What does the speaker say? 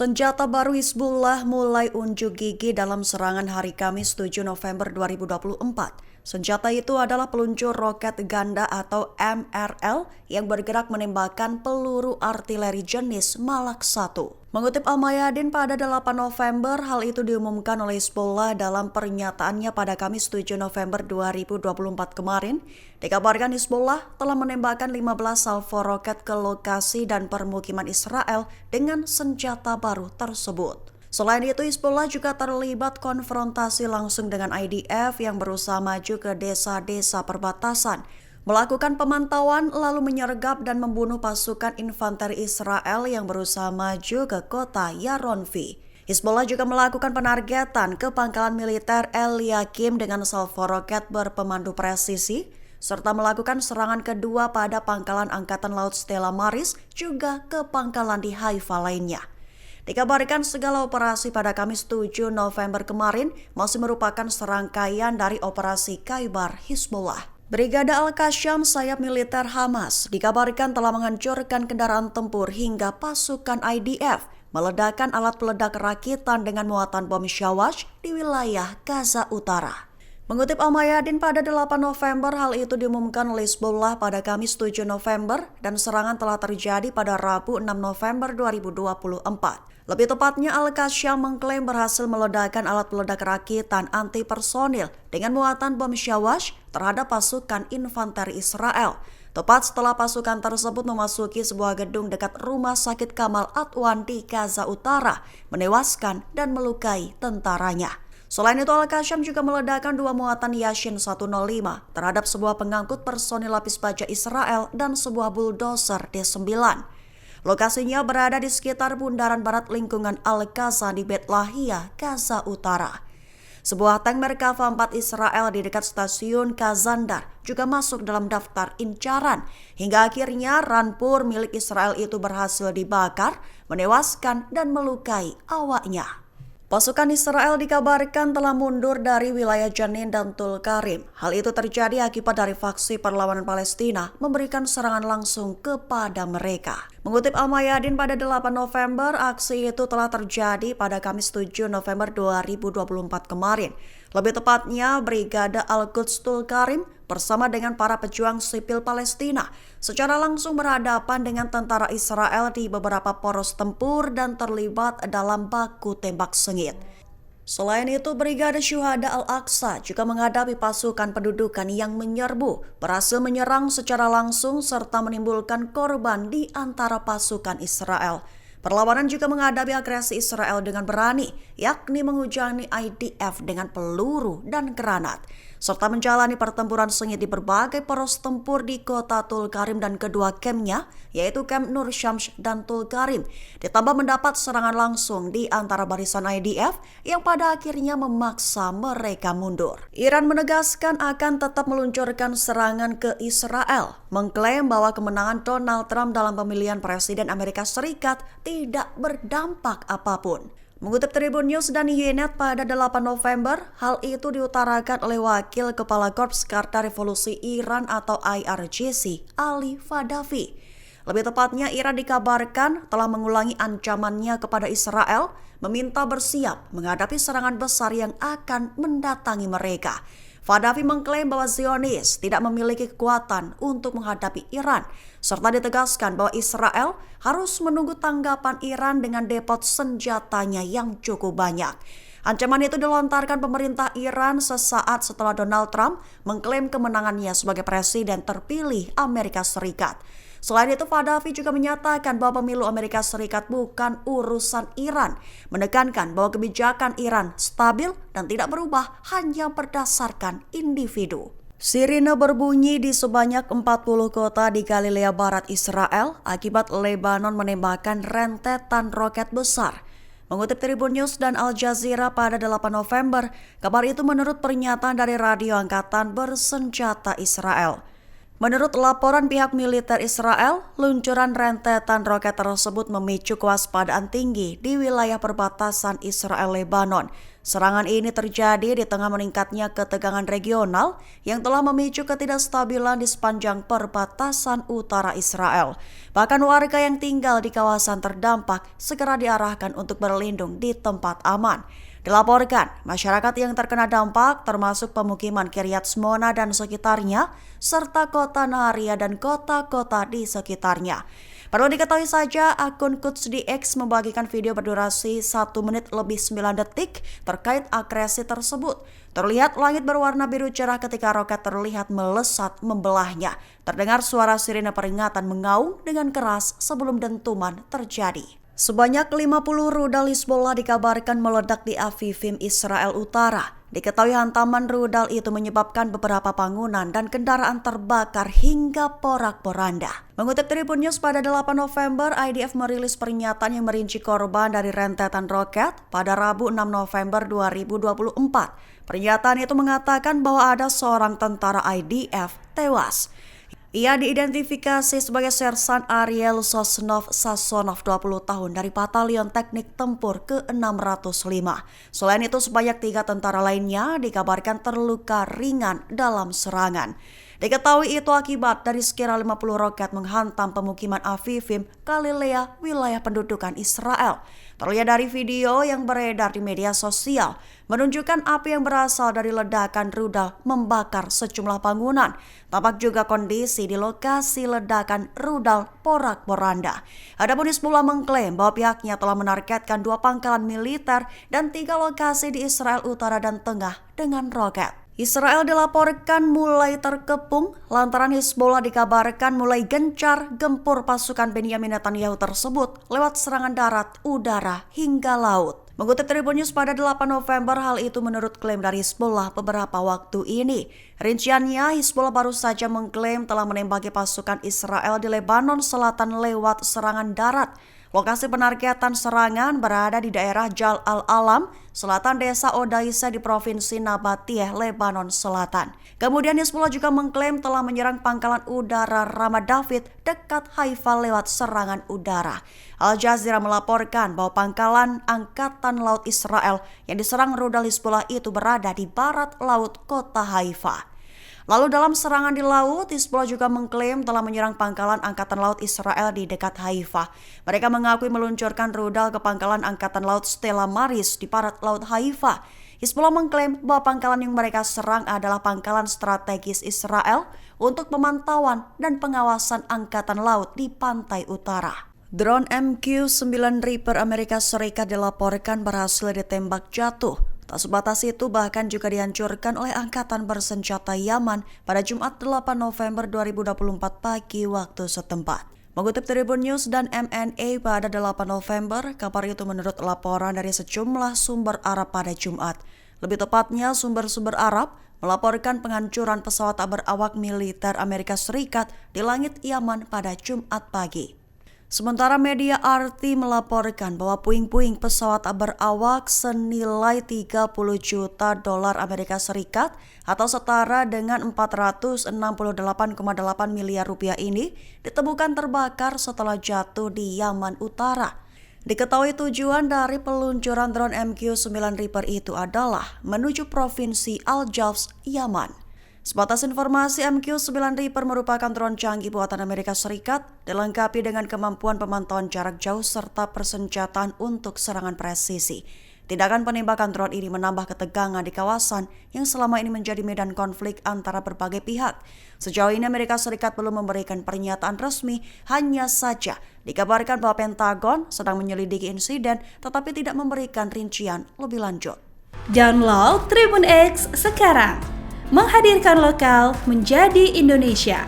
Senjata baru Hizbullah mulai unjuk gigi dalam serangan hari Kamis 7 November 2024. Senjata itu adalah peluncur roket ganda atau MRL yang bergerak menembakkan peluru artileri jenis Malak I. Mengutip Al-Mayadin pada 8 November, hal itu diumumkan oleh Hizbullah dalam pernyataannya pada Kamis 7 November 2024 kemarin. Dikabarkan Hizbullah telah menembakkan 15 salvo roket ke lokasi dan permukiman Israel dengan senjata baru tersebut. Selain itu, Hizbullah juga terlibat konfrontasi langsung dengan IDF yang berusaha maju ke desa-desa perbatasan, melakukan pemantauan lalu menyergap dan membunuh pasukan infanteri Israel yang berusaha maju ke kota Yaronvi. Hizbullah juga melakukan penargetan ke pangkalan militer El Yakim dengan salvo roket berpemandu presisi, serta melakukan serangan kedua pada pangkalan Angkatan Laut Stella Maris juga ke pangkalan di Haifa lainnya. Dikabarkan segala operasi pada Kamis 7 November kemarin masih merupakan serangkaian dari operasi Khaibar Hizbullah. Brigade Al-Qassam sayap militer Hamas dikabarkan telah menghancurkan kendaraan tempur hingga pasukan IDF meledakkan alat peledak rakitan dengan muatan bom Shawash di wilayah Gaza Utara. Mengutip Al-Mayadin pada 8 November, hal itu diumumkan oleh Hizbullah pada Kamis 7 November dan serangan telah terjadi pada Rabu 6 November 2024. Lebih tepatnya, Al-Qassam mengklaim berhasil meledakkan alat peledak rakitan anti-personil dengan muatan bom Shawash terhadap pasukan infanteri Israel, tepat setelah pasukan tersebut memasuki sebuah gedung dekat Rumah Sakit Kamal Adwan di Gaza Utara, menewaskan dan melukai tentaranya. Selain itu, Al-Qassam juga meledakkan 2 muatan Yashin 105 terhadap sebuah pengangkut personil lapis baja Israel dan sebuah bulldozer D9. Lokasinya berada di sekitar bundaran barat lingkungan Al-Qaza di Bet Lahia, Gaza Utara. Sebuah tank Merkava 4 Israel di dekat stasiun Kazandar juga masuk dalam daftar incaran, hingga akhirnya Rampur milik Israel itu berhasil dibakar, menewaskan dan melukai awaknya. Pasukan Israel dikabarkan telah mundur dari wilayah Jenin dan Tulkarim. Hal itu terjadi akibat dari faksi perlawanan Palestina memberikan serangan langsung kepada mereka. Mengutip Al-Mayadin pada 8 November, aksi itu telah terjadi pada Kamis 7 November 2024 kemarin. Lebih tepatnya, Brigade Al-Quds Tulkarim bersama dengan para pejuang sipil Palestina secara langsung berhadapan dengan tentara Israel di beberapa poros tempur dan terlibat dalam baku tembak sengit. Selain itu, Brigade Syuhada Al-Aqsa juga menghadapi pasukan pendudukan yang menyerbu, berhasil menyerang secara langsung serta menimbulkan korban di antara pasukan Israel. Perlawanan juga menghadapi agresi Israel dengan berani, yakni menghujani IDF dengan peluru dan granat, serta menjalani pertempuran sengit di berbagai poros tempur di kota Tulkarim dan kedua kampnya, yaitu Kamp Nur Syams dan Tulkarim, ditambah mendapat serangan langsung di antara barisan IDF yang pada akhirnya memaksa mereka mundur. Iran menegaskan akan tetap meluncurkan serangan ke Israel, mengklaim bahwa kemenangan Donald Trump dalam pemilihan Presiden Amerika Serikat tidak berdampak apapun. Mengutip Tribun News dan Ynet pada 8 November, hal itu diutarakan oleh Wakil Kepala Korps Garda Revolusi Iran atau IRGC, Ali Fadavi. Lebih tepatnya, Iran dikabarkan telah mengulangi ancamannya kepada Israel, meminta bersiap menghadapi serangan besar yang akan mendatangi mereka. Fadavi mengklaim bahwa Zionis tidak memiliki kekuatan untuk menghadapi Iran, serta ditegaskan bahwa Israel harus menunggu tanggapan Iran dengan depot senjatanya yang cukup banyak. Ancaman itu dilontarkan pemerintah Iran sesaat setelah Donald Trump mengklaim kemenangannya sebagai presiden terpilih Amerika Serikat. Selain itu, Fadavi juga menyatakan bahwa pemilu Amerika Serikat bukan urusan Iran, menekankan bahwa kebijakan Iran stabil dan tidak berubah hanya berdasarkan individu. Sirine berbunyi di sebanyak 40 kota di Galilea Barat Israel akibat Lebanon menembakkan rentetan roket besar. Mengutip Tribun News dan Al Jazeera pada 8 November, kabar itu menurut pernyataan dari Radio Angkatan Bersenjata Israel. Menurut laporan pihak militer Israel, luncuran rentetan roket tersebut memicu kewaspadaan tinggi di wilayah perbatasan Israel-Lebanon, Serangan ini terjadi di tengah meningkatnya ketegangan regional yang telah memicu ketidakstabilan di sepanjang perbatasan utara Israel. Bahkan warga yang tinggal di kawasan terdampak segera diarahkan untuk berlindung di tempat aman. Dilaporkan, masyarakat yang terkena dampak termasuk pemukiman Kiryat Shmona dan sekitarnya, serta kota Naharia dan kota-kota di sekitarnya. Perlu diketahui saja, akun Quds di X membagikan video berdurasi 1 menit lebih 9 detik terkait agresi tersebut. Terlihat langit berwarna biru cerah ketika roket terlihat melesat membelahnya. Terdengar suara sirine peringatan mengaung dengan keras sebelum dentuman terjadi. Sebanyak 50 rudal Hizbullah dikabarkan meledak di Avivim, Israel Utara. Diketahui hantaman rudal itu menyebabkan beberapa bangunan dan kendaraan terbakar hingga porak-poranda. Mengutip Tribun News, pada 8 November, IDF merilis pernyataan yang merinci korban dari rentetan roket pada Rabu 6 November 2024. Pernyataan itu mengatakan bahwa ada seorang tentara IDF tewas. Ia diidentifikasi sebagai Sersan Ariel Sasonov 20 tahun dari Batalion Teknik Tempur ke-605. Selain itu, sebanyak 3 tentara lainnya dikabarkan terluka ringan dalam serangan. Diketahui itu akibat dari sekira 50 roket menghantam pemukiman Avivim, Galilea, wilayah pendudukan Israel. Terlihat dari video yang beredar di media sosial, menunjukkan api yang berasal dari ledakan rudal membakar sejumlah bangunan. Tampak juga kondisi di lokasi ledakan rudal porak-poranda. Adapun Hizbullah mengklaim bahwa pihaknya telah menargetkan 2 pangkalan militer dan 3 lokasi di Israel Utara dan Tengah dengan roket. Israel dilaporkan mulai terkepung lantaran Hizbullah dikabarkan mulai gencar gempur pasukan Benyamin Netanyahu tersebut lewat serangan darat, udara, hingga laut. Mengutip Tribun News pada 8 November, hal itu menurut klaim dari Hizbullah beberapa waktu ini. Rinciannya, Hizbullah baru saja mengklaim telah menembaki pasukan Israel di Lebanon Selatan lewat serangan darat. Lokasi penargetan serangan berada di daerah Jal al-Alam, selatan desa Odaisa di Provinsi Nabatiyeh, Lebanon Selatan. Kemudian Hizbullah juga mengklaim telah menyerang pangkalan udara Ramat David dekat Haifa lewat serangan udara. Al Jazeera melaporkan bahwa pangkalan Angkatan Laut Israel yang diserang rudal Hizbullah itu berada di barat laut kota Haifa. Lalu dalam serangan di laut, Hizbullah juga mengklaim telah menyerang pangkalan Angkatan Laut Israel di dekat Haifa. Mereka mengakui meluncurkan rudal ke pangkalan Angkatan Laut Stella Maris di barat laut Haifa. Hizbullah mengklaim bahwa pangkalan yang mereka serang adalah pangkalan strategis Israel untuk pemantauan dan pengawasan Angkatan Laut di pantai utara. Drone MQ-9 Reaper Amerika Serikat dilaporkan berhasil ditembak jatuh. Tak sebatas itu, bahkan juga dihancurkan oleh Angkatan Bersenjata Yaman pada Jumat 8 November 2024 pagi waktu setempat. Mengutip Tribun News dan MNA pada 8 November, kabar itu menurut laporan dari sejumlah sumber Arab pada Jumat. Lebih tepatnya, sumber-sumber Arab melaporkan penghancuran pesawat tak berawak militer Amerika Serikat di langit Yaman pada Jumat pagi. Sementara media RT melaporkan bahwa puing-puing pesawat berawak senilai 30 juta dolar Amerika Serikat atau setara dengan 468,8 miliar rupiah ini ditemukan terbakar setelah jatuh di Yaman Utara. Diketahui tujuan dari peluncuran drone MQ-9 Reaper itu adalah menuju provinsi Al-Jawf, Yaman. Sebatas informasi, MQ-9 Reaper merupakan drone canggih buatan Amerika Serikat, dilengkapi dengan kemampuan pemantauan jarak jauh serta persenjataan untuk serangan presisi. Tindakan penembakan drone ini menambah ketegangan di kawasan yang selama ini menjadi medan konflik antara berbagai pihak. Sejauh ini Amerika Serikat belum memberikan pernyataan resmi, hanya saja dikabarkan bahwa Pentagon sedang menyelidiki insiden tetapi tidak memberikan rincian lebih lanjut. Download Tribun X sekarang. Menghadirkan lokal menjadi Indonesia.